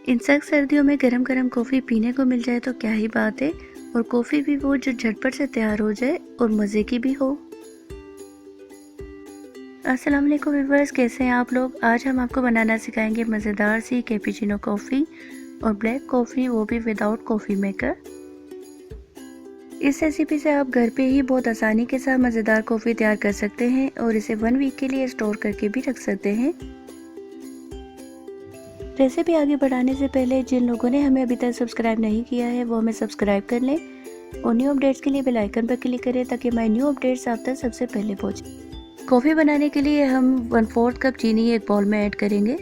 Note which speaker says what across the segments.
Speaker 1: इन सख्त सर्दियों में गरम गरम कॉफ़ी पीने को मिल जाए तो क्या ही बात है। और कॉफ़ी भी वो जो झटपट से तैयार हो जाए और मज़े की भी हो। अस्सलाम वालेकुम व्यूअर्स, कैसे हैं आप लोग। आज हम आपको बनाना सिखाएंगे मज़ेदार सी कैपुचिनो कॉफ़ी और ब्लैक कॉफ़ी, वो भी विदाउट कॉफ़ी मेकर। इस रेसिपी से आप घर पे ही बहुत आसानी के साथ मज़ेदार कॉफ़ी तैयार कर सकते हैं और इसे 1 वीक के लिए स्टोर करके भी रख सकते हैं। रेसिपी आगे बढ़ाने से पहले जिन लोगों ने हमें अभी तक सब्सक्राइब नहीं किया है वो हमें सब्सक्राइब कर लें और न्यू अपडेट्स के लिए बेल आइकन पर क्लिक करें ताकि हमारी न्यू अपडेट्स आप तक सबसे पहले पहुंचे। कॉफ़ी बनाने के लिए हम 1/4 कप चीनी एक बाउल में ऐड करेंगे।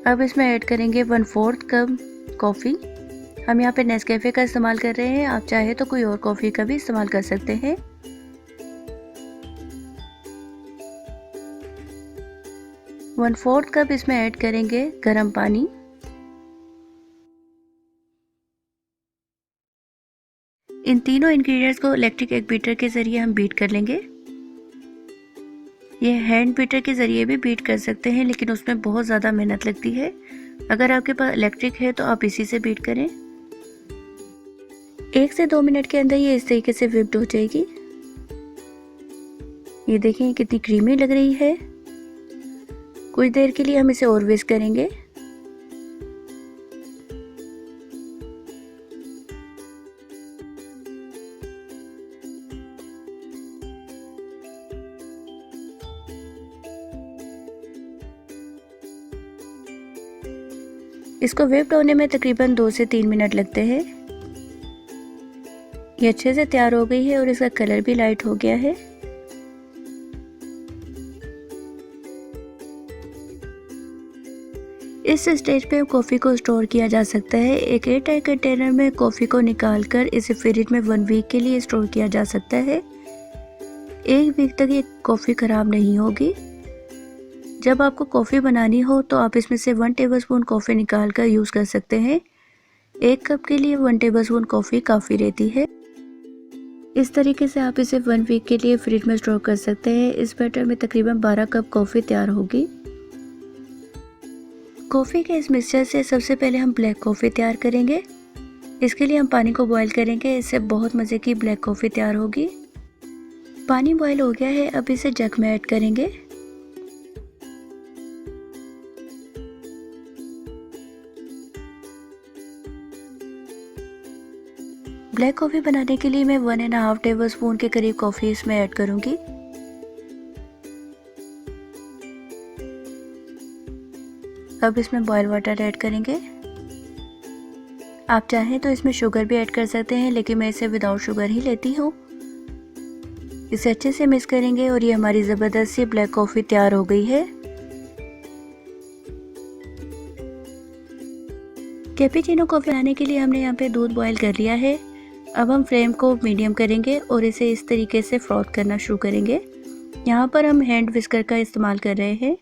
Speaker 1: अब इसमें ऐड करेंगे 1/4 कप कॉफ़ी। हम यहाँ पे नेस्कैफे का इस्तेमाल कर रहे हैं, आप चाहे तो कोई और कॉफ़ी का भी इस्तेमाल कर सकते हैं। 1/4 कप इसमें ऐड करेंगे गर्म पानी। इन तीनों इंग्रेडिएंट्स को इलेक्ट्रिक एग बीटर के ज़रिए हम बीट कर लेंगे। ये हैंड बीटर के ज़रिए भी बीट कर सकते हैं, लेकिन उसमें बहुत ज़्यादा मेहनत लगती है। अगर आपके पास इलेक्ट्रिक है तो आप इसी से बीट करें। 1 से 2 मिनट के अंदर ये इस तरीके से व्हिप्ड हो जाएगी। ये देखें कितनी क्रीमी लग रही है। कुछ देर के लिए हम इसे और विस्क करेंगे। इसको व्हिप्ड होने में तकरीबन 2 से 3 मिनट लगते हैं। ये अच्छे से तैयार हो गई है और इसका कलर भी लाइट हो गया है। इस स्टेज पे कॉफ़ी को स्टोर किया जा सकता है। एक एयरटाइट कंटेनर में कॉफ़ी को निकालकर इसे फ्रिज में 1 वीक के लिए स्टोर किया जा सकता है। 1 वीक तक ये कॉफ़ी ख़राब नहीं होगी। जब आपको कॉफ़ी बनानी हो तो आप इसमें से 1 टेबलस्पून कॉफ़ी निकाल कर यूज़ कर सकते हैं। 1 कप के लिए 1 टेबलस्पून कॉफ़ी काफ़ी रहती है। इस तरीके से आप इसे 1 वीक के लिए फ्रिज में स्टोर कर सकते हैं। इस बैटर में तकरीबन 12 कप कॉफ़ी तैयार होगी। कॉफ़ी के इस मिक्सचर से सबसे पहले हम ब्लैक कॉफ़ी तैयार करेंगे। इसके लिए हम पानी को बॉईल करेंगे, इससे बहुत मज़े की ब्लैक कॉफ़ी तैयार होगी। पानी बॉईल हो गया है, अब इसे जग में ऐड करेंगे। ब्लैक कॉफ़ी बनाने के लिए मैं 1.5 टेबलस्पून के करीब कॉफ़ी इसमें ऐड करूँगी। अब इसमें बॉयल वाटर ऐड करेंगे। आप चाहें तो इसमें शुगर भी ऐड कर सकते हैं, लेकिन मैं इसे विदाउट शुगर ही लेती हूँ। इसे अच्छे से मिक्स करेंगे और ये हमारी ज़बरदस्त सी ब्लैक कॉफ़ी तैयार हो गई है। कैपुचिनो कॉफ़ी बनाने के लिए हमने यहाँ पे दूध बॉयल कर लिया है। अब हम फ्लेम को मीडियम करेंगे और इसे इस तरीके से फ्रॉथ करना शुरू करेंगे। यहाँ पर हम हैंड विस्कर का इस्तेमाल कर रहे हैं।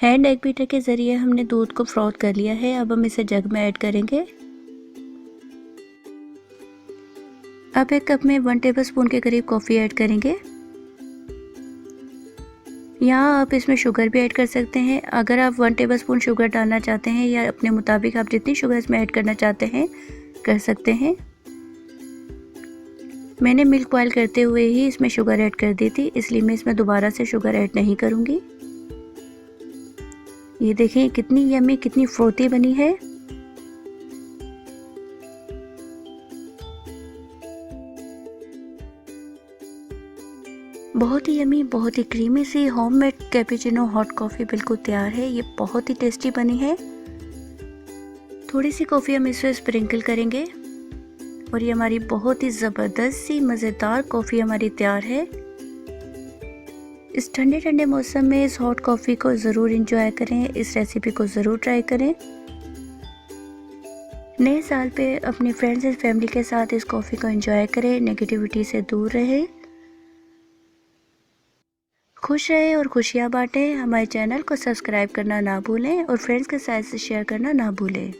Speaker 1: हैंड एग बीटर के ज़रिए हमने दूध को फ्रॉथ कर लिया है। अब हम इसे जग में ऐड करेंगे। अब 1 कप में 1 टेबलस्पून के करीब कॉफ़ी ऐड करेंगे। यहाँ आप इसमें शुगर भी ऐड कर सकते हैं। अगर आप 1 टेबलस्पून शुगर डालना चाहते हैं या अपने मुताबिक आप जितनी शुगर इसमें ऐड करना चाहते हैं कर सकते हैं। मैंने मिल्क बॉयल करते हुए ही इसमें शुगर ऐड कर दी थी, इसलिए मैं इसमें दोबारा से शुगर ऐड नहीं करूँगी। ये देखें कितनी यम्मी, कितनी फ्रूटी बनी है। बहुत ही यम्मी, बहुत ही क्रीमी सी होममेड कैपुचिनो हॉट कॉफ़ी बिल्कुल तैयार है। ये बहुत ही टेस्टी बनी है। थोड़ी सी कॉफ़ी हम इसमें स्प्रिंकल करेंगे और ये हमारी बहुत ही ज़बरदस्त सी मज़ेदार कॉफ़ी हमारी तैयार है। इस ठंडे ठंडे मौसम में इस हॉट कॉफ़ी को ज़रूर इंजॉय करें। इस रेसिपी को ज़रूर ट्राई करें। नए साल पे अपने फ्रेंड्स एंड फैमिली के साथ इस कॉफ़ी को एंजॉय करें। नेगेटिविटी से दूर रहें, खुश रहें और खुशियाँ बांटें। हमारे चैनल को सब्सक्राइब करना ना भूलें और फ्रेंड्स के साथ शेयर करना ना भूलें।